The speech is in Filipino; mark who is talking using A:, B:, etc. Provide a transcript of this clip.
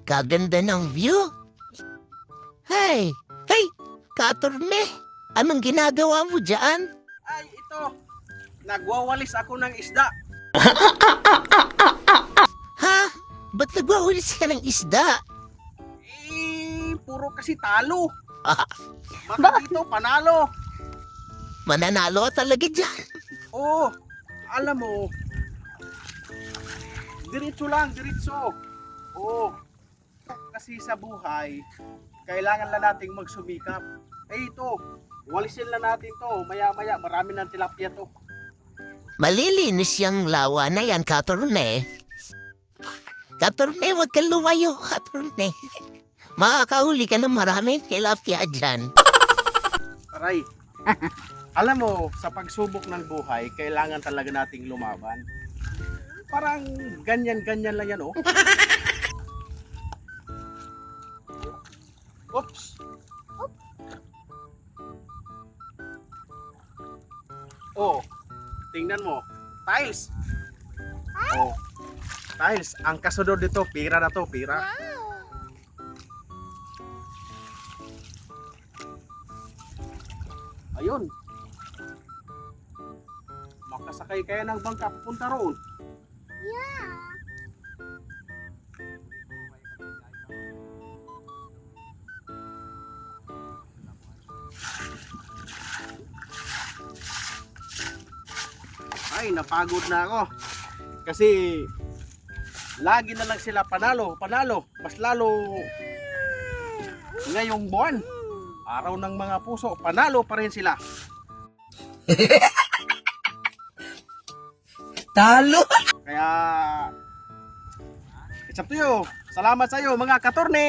A: Kaganda ng view. Hey, hey, Katorne, anong ginagawa mo dyan?
B: Ay, ito. Nagwawalis ako ng isda.
A: Ha? Ba't nagwawalis ka ng isda?
B: Puro kasi talo.
A: Ah,
B: Baka dito, panalo.
A: mananalo ka talaga dyan.
B: Oo, alam mo, diretso lang, diretso. Oo, kasi sa buhay, kailangan lang nating magsumikap. Ito, walisin lang natin to. Maya-maya, marami ng tilapia to.
A: Malilinis yung lawa na yan, Katorne. Katorne, huwag kang lumayo, Katorne. Makakahuli ka ng maraming tilapia dyan.
B: Aray, alam mo, sa pagsubok ng buhay, kailangan talaga nating lumaban. Parang ganyan-ganyan lang yan, oh. Oops. Oh, tingnan mo. Tiles. Oh, tiles. Ang kasunod dito, pira na to, pira. Ayun. Makasakay kaya ng bangka papunta roon. Ay, napagod na ako. Kasi lagi na lang sila panalo, panalo. Mas lalo ngayong buwan, araw ng mga puso, panalo pa rin sila.
A: Talo!
B: Kaya it's up to you. Salamat sa iyo mga Katorne.